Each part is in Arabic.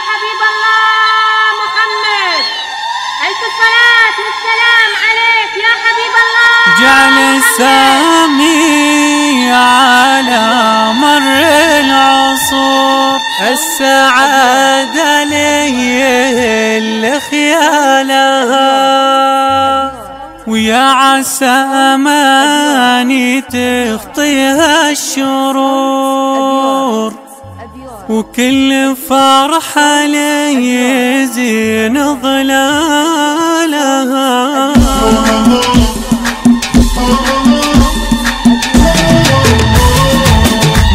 حبيب الله محمد، ألف الصلاة والسلام عليك يا حبيب الله. جعل السامي على مر العصور السعادة لي اللي خيالها، ويا عسى أماني تخطيها الشرور، وكل فرحة لي يزين ظلالها.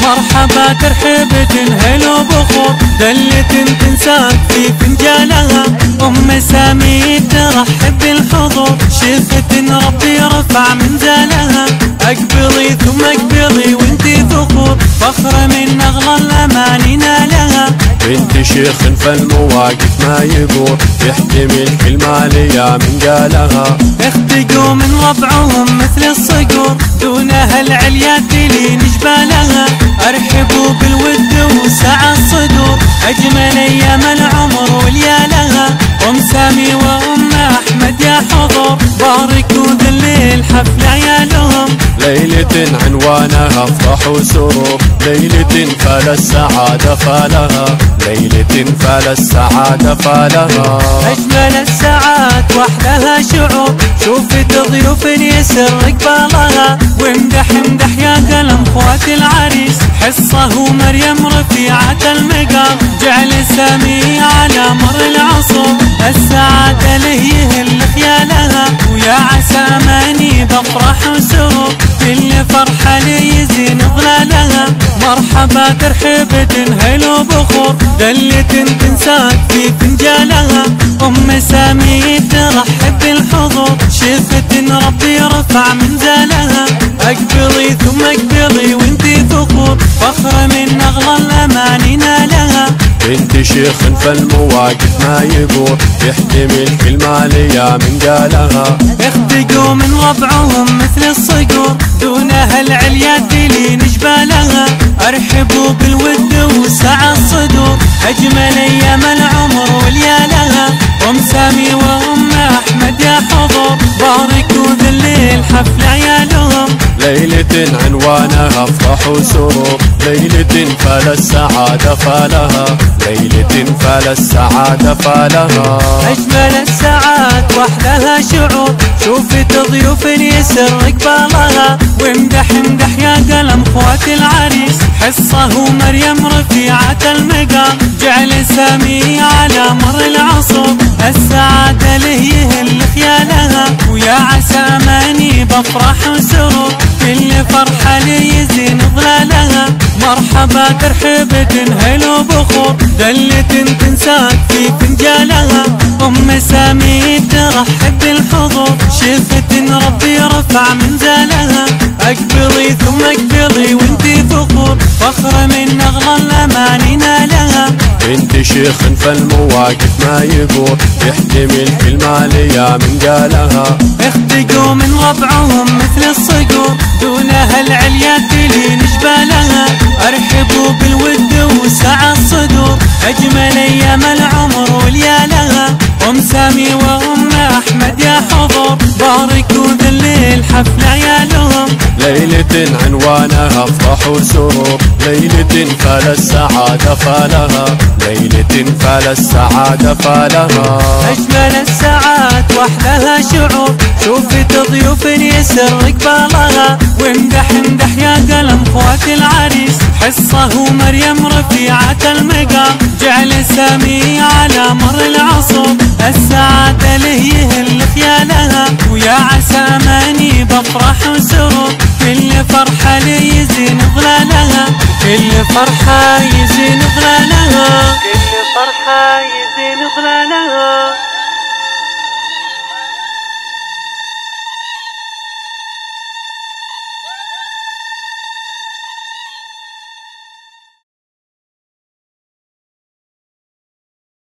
مرحبا ترحب تنهل وبخور، دلة تنساك في فنجانها، أم سامي ترحب بالحضور، شفت ربي رفع منزلها، أقبلي ثم أقبلي وانتي ذكور، فخر من أغلى الأماني نالها، بنت شيخ فالمواقف ما يقول، يحتمل كل ما ليا من قالها، اختقوا من ربعهم مثل الصقور، دونها العليا تلين جبالها، ارحبوا بالود وسع الصدور، اجمل ايام العمر وليالها، ام سامي وام احمد يا حضور، باركوا ذل حفل عيالهم، ليلة عنوانها افراح وسرور، ليلة فال السعادة فالها، ليلة فال السعادة فالها، اجمل الساعات واحلاها شعور، شوفت ضيوف يسر قبالها، وامدح امدح يا قلم خوات العريس، حصه ومريم رفيعة المقام، جعل سامي على مر العصور، السعادة له يهل خيالها، ويا عسى اماني بفرح وسرور، كل فرحة لي يزين ظلالها، مرحبا ترحب تنهل وبخور، دلة تنساك في فنجالها، ام سامي ترحب بالحضور، شفت ربي رفع منزلها، اقبلي ثم اقبلي وانتي ذكور، فخر من اغلى الاماني نالها، بنت شيخ فالمواقف ما يقول، يحتمل كل ما ليا من قالها، اختقوا من ربعهم مثل الصقور، دونها العليا تلين جبالها، ارحبوا بالود وسع الصدور، اجمل ايام العمر وليالها، ام سامي وام احمد يا حضور، باركوا ذل الحفل عيالهم، ليلة عنوانها افراح وسرور، ليلة فال السعادة فالها، ليلة فال السعادة فالها، اجمل الساعات واحلاها شعور، شوفت ضيوف يسر قبالها، وامدح امدح يا قلم خوات العريس، حصه ومريم رفيعة المقام، جعل سامي على مر العصور، السعادة له يهل خيالها، ويا عسى اماني بفرح وسرور، كل فرحة لي يزين ظلالها، مرحبا ترحب تنهل وبخور، دلة تنساك في فنجالها، ام سامي ترحب بالحضور، شفت ربي رفع منزلها، اقبلي ثم اقبلي وانتي ذكور، فخر من اغلى الاماني نالها، بنت شيخ فالمواقف ما يقول، يحتمل كل ما ليا من قالها، اختقوا من ربعهم مثل الصقور، دونها العليا تلين جبالها، ارحبوا بالود وسع الصدور، اجمل ايام العمر وليالها، ام سامي وام احمد يا حضور، باركوا ذل الحفل عيالهم، ليلة عنوانها افراح وسرور، ليلة فال السعادة فالها، ليلة فال السعادة فالها، اجمل الساعات واحلاها شعور، شوفت ضيوف يسر قبالها، وامدح امدح يا قلم خوات العريس، حصه ومريم رفيعة المقام، جعل سامي على مر العصور، السعادة له يهل خيالها، ويا عسى اماني بفرح وسرور، كل فرحة لي يزين ظلالها، كل فرحة يزين ظلالها، كل فرحة يزين ظلالها.